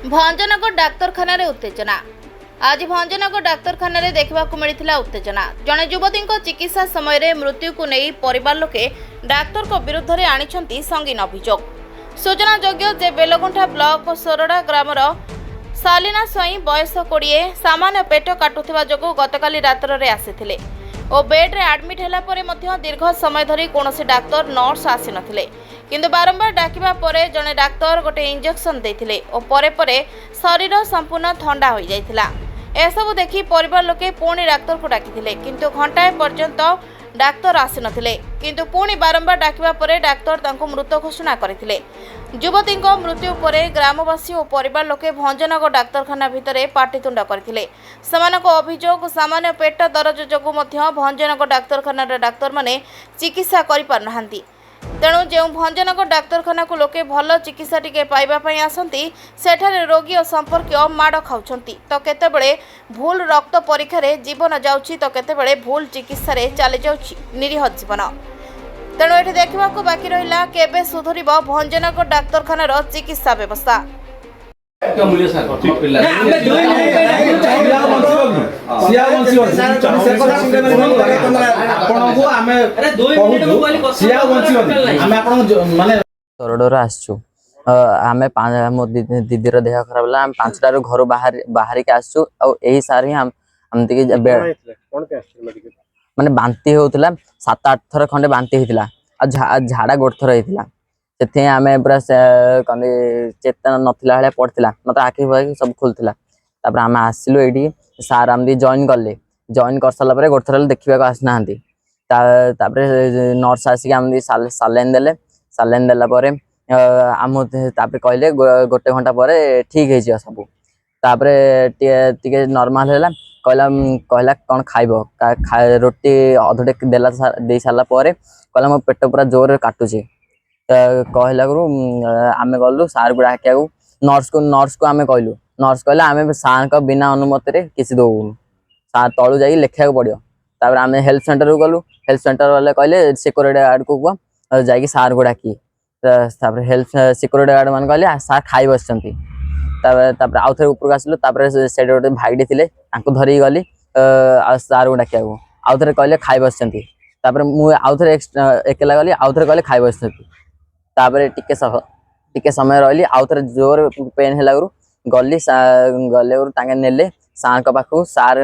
भंजनगर डाक्तरखाना उत्तेजना। आज भंजनगर डाक्तरखाना देखा मिलता उत्तेजना। जड़े युवती चिकित्सा समय मृत्यु को नहीं परिवार लोके डाक्तर को विरुद्ध में आनी संगीन अभियोग। सूचनायोग्य जे बेलगुंठा ब्लॉक सोरडा ग्रामर सालिना स्वाई बयस 20 सामान्य पेट काटुवा जो गतकाली रात्र में आसी और बेड्रे आडमिट है दीर्घ समय धरी कौन डाक्तर नर्स आसी नथिले किंतु बारंबार डाकिबा परे जने डाक्तर गोटे इंजेक्शन देथिले और परे परे शरीर संपूर्ण ठंडा हो जाइथिला। एसबू देखि परिवार लोके पुणी डाक्तर को डाकिथिले किंतु घंटाए पर्यंत डाक्तर आसी नथिले किंतु पुणी बारंबार डाकिबा परे डाक्तर तांको मृत घोषणा करथिले। युवती मृत्यु परे ग्रामवासी और परिवार लोके भंजनगर डाक्तरखाना भितरे पाटितुंड करथिले। समानको अभियोग सामान्य पेट दरज जोगु मध्य भंजनगर डाक्तरखाना डाक्तर माने चिकित्सा करि पार नाहंती। तेणु जो भंजनगर डाक्तरखाना को लोके भल चिकित्सा टिके पाइबा पई आसंती सेठारे रोगी और संपर्क माड़ खाउछंती तो केतेबेले भूल रक्त परीक्षा रे जीवन जाउछि तो केतेबेले भूल चिकित्सा रे चली जाउछि निरीह जीवन। तेणु एठी देखा बाकी रहिला केबे सुधरिब भंजनगर डाक्तरखानार चिकित्सा व्यवस्था। सोरडर आसचु आमे मो दीदीर देह खराब है। 5टार घर बाहर के आसचु यही सार ही माने बांती होता 7-8 थर खंडे बांती होता झाड़ा गोटे थर होता से आम पूरा कमी चेतना नथिला भाया पड़ता मतलब आखि फाखि सब खोलता आम आसिलु ये सार आम जॉइन कले जॉइन कर सारापर गोटे थर देखा आसना नर्स आसिक आम सालाइन देले सालाइन देलापर आम कहले गोटे घंटा पर ठीक है सब टे नॉर्मल है कहला कौन खाइब रोटी अधटे देला दे सारा कहला मो पेट पूरा जोर काटुचे कहला आम गलु सार को डाकिया नर्स को आम कहलु नर्स कहला आम सार का बिना अनुमति किसी दौनु सार तलू जा लिखा पड़ो तापर आम हेल्थ सेंटर को गलु हेल्थ सेंटर वाले कहले सिक्योरिटी गार्ड को कह जा सार को डाकी हेल्थ सिक्योरिटी गार्ड मान कहले सार खाई बस आउ थे ऊपर आसिलु से गोटे भाईटी थे धरिकी गली सार को डाकिया आउ थे कहले खाई बस मुझे आउ थे एकला गली आउ थे कहले खाई बस टिके समय रही आउ थे जोर पेन है गली गले नेले सार पाखु सार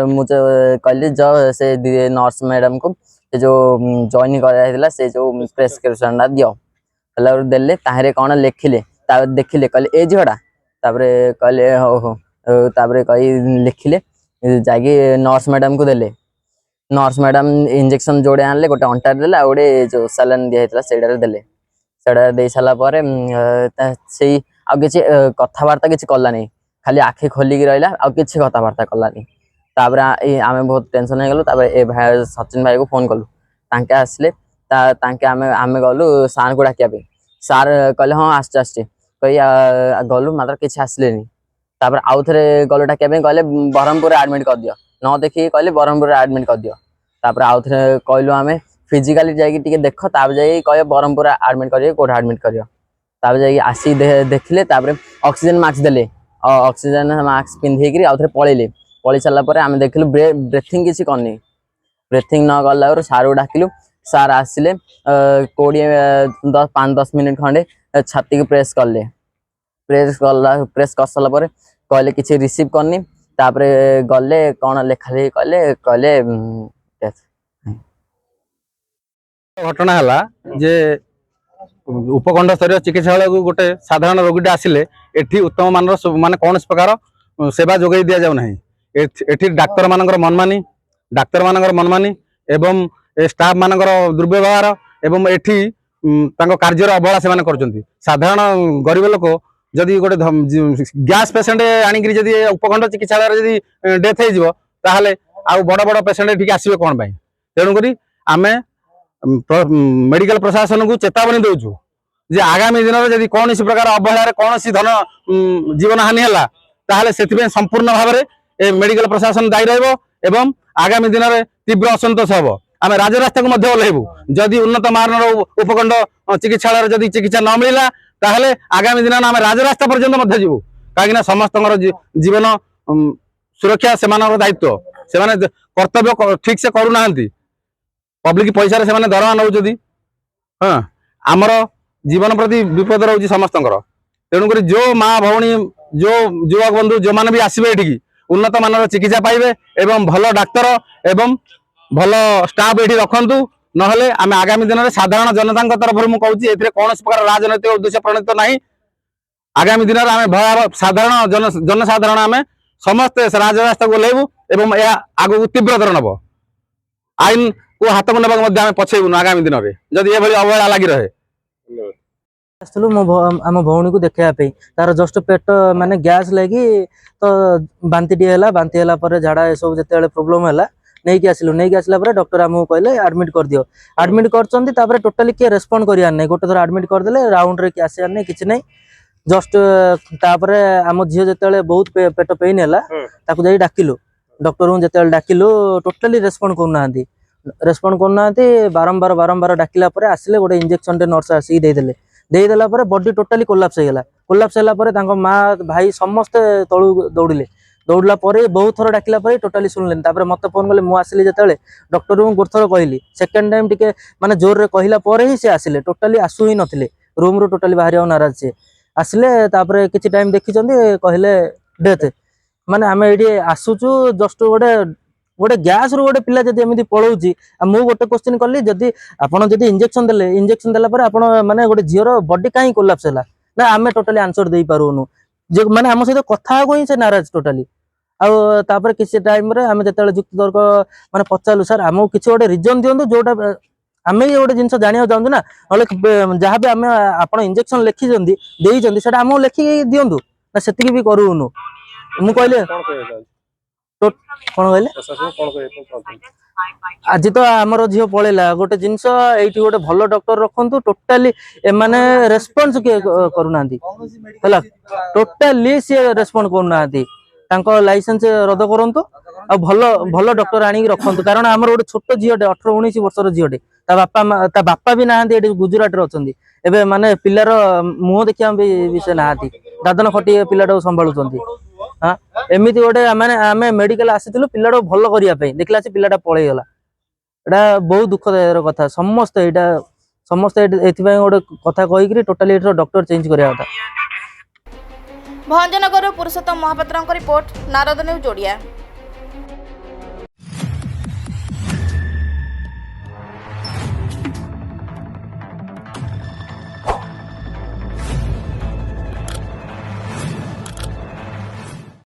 मुझे कहली जो से नर्स मैडम को जो जॉइन कराइला से जो प्रेस्क्रिप्शन दियो देले ताहरे कौन लिखिले देखिले कहले ए झीटा कहले हो कही लिखिले जाकि नर्स मैडम को देले नर्स मैडम इंजेक्शन जोड़े आनले गोटे अंटार देले आ गोटे जो सालाइन दिया से देले से दे सारापर से किसी कथबार्ता किसी कलानी खाली आखि खोलिकी रहा आ किसी कथबार्ता कलानी आम बहुत टेंशन हो गलु ए भाई सचिन भाई को फोन कलु तांके आसले आम गलु सार को डाकिया सार कहले हाँ आस कही गलु मात्र किसी आसले आउ थे गलु डाकिया कहले ब्रह्मपुर आडमिट कर दियो न देखिए कहले ब्रह्मपुर आडमिट कर दियो आउ थे कहलु आम फिजिकाली जाकि देख जाकि कह ब्रह्मपुर आडमिट करिए कौट आडमिट कर आसी देखिले ऑक्सीजन मास्क देले ऑक्सीजन मास्क पिंधिकी आउ थे पलि सारापर आम देखिलु ब्रेथिंग किसी करनी ब्रेथिंग न गला सार को डाकिलु सार आसिले 5-10 मिनट खंडे छाती को प्रेस कले प्रेस कर सारापर कहले किसी रिसीव करनी गले कौन लेखा लिखी कहले घटना है जे उपखंड स्तरीय चिकित्सालय को गोटे साधारण रोगीटे आसिले एठी उत्तम मानर माने कौन प्रकार सेवा जोगाई दि जाऊ ना एठी डाक्तर मानकर मनमानी एवं स्टाफ मानकर दुर्व्यवहार एवं एठी कार्यर अवहेला से कर साधारण गरीब लोक जदि गोटे गैस पेसेंट आनिक जदि उपखंड चिकित्सालय डेथ हो आउ बड़ बड़ पेसेंट ठीक आसवे कौन तेणुक आम मेडिकल प्रशासन को चेतावनी दौचु जे आगामी दिन में जदि कौन प्रकार अवहेला कौन धन जीवन हानि है से संपूर्ण भाव में मेडिकल प्रशासन दायी रहा आगामी दिन में तीव्र असंतोष हम आम राजरास्ता को ओह्लैबू जदि उन्नत मानर उपखंड चिकित्सालय जदि चिकित्सा न मिलला ताहले आगामी दिन आम राजरास्ता पर्यंत जीवु कहीं समस्त जीवन सुरक्षा से दायित्व से कर्तव्य ठीक से करूना पब्लिक पैसा से दरमा नौ हाँ आमर जीवन प्रति विपद रोचे समस्त तेणुक जो माँ भौणी जो युवक बंधु जो मैंने भी आसवे ये उन्नत मानर चिकित्सा पाइबे एवं भल डाक्तर एवं भल स्टाफ ये रखु नहले आम आगामी दिन में साधारण जनता तरफ मुझे कौन प्रकार राजनैतिक उद्देश्य प्रणीत ना आगामी दिन में आम भयावह साधारण जनसाधारण आम समस्ते राजरास्ता को ओह्लैबू एवं आगू तीव्रतर नब आईन को हाथ को ना पछेबू आगामी दिन में जदि ये अवहेला लगी रहे आसलु मो आम भौणी को देखापी तार जस्ट पेट माने गैस लगी तो बांती टी है बांती है झाड़ा ये सब जिते प्रोब्लेम है नहीं आसलु नहीं आसला डॉक्टर आमको कहले एडमिट कर दियो एडमिट कर टोटाली किए रेस्पॉन्ड करियार नहीं गोटे थर एडमिट करदे राउंड रे कि आसियार नहीं किछि नहीं जस्ट तापर आम झील जिते बहुत पेट पेन है डाकिलु डॉक्टर को जिते डाकिलु टोटाली रेस्पॉन्ड करना बारंबार बारंबार डाकिला आसिले गोटे इंजेक्शन नर्स आसिक देदेला बॉडी टोटाली कोलाप्स होगा माँ भाई समस्ते तलू दौड़ला बहुत थर डाकिला टोटाली शुणिले मत फोन कले मुझे जिते डॉक्टर को गोटे थर कहली सेकेंड टाइम टिके माने जोर रे कहला ही से आसिले टोटाली आसू ही नथिले रूम रो टोटाली बाहर नाराज से आसिले किसी टाइम देखी कहले डेथ माने आम ये आसुचु जस्ट गोटे गोटे गैस रू गोटे पिला जब एमती पलाऊँगी मुझे गोटे क्वेश्चन कली जदि आपड़ जब इंजेक्शन देला आप माने गोटे झीर बॉडी कहीं कोलाप्स है ना आम टोटाली आंसर दे पारूनु जो माने आम सहित कथा ही से नाराज टोटाली आउे किसी टाइम आम जो युक्ति तर्क माने पचारू सर आमको किसी गोटे रिजन दिंतु जोटा आम ये गोटे जिन जाना चाहूँ ना ना जहाँ भी आम आप इंजेक्शन लिखी से आमको लिखिक दिंतु ना से भी करूनु मु कहले कौन कहले आज तो आमर झील पलैला गोटे जिनस ये गोटे भल डॉक्टर रखु टोटाली एमाने रेस्पॉन्स किए करूना टोटाली सी रेस्पॉन्ड करना लाइसेंस रद्द करंतु आ भल भल डॉक्टर आनी रखु कारण आमर गोटे छोट झीटे 18-19 वर्षर झीटे ता बापा भी ना गुजरात रे अछंती एबे माने पिलार मुह देखिया भी से ना दादन खटी पिलाटा संभालुचंती हाँ एमती गोटे माने आम मेडिकल आसीलु पिलाटा भल करने देखला से पिलाटा पलैगला एटा बहुत दुखदायक कथा समस्त गोटे कथा कहीकि टोटाली डॉक्टर चेंज करा कथा। भंजनगर पुरुषोत्तम महापात्र रिपोर्ट नारद न्यूज ओडिया।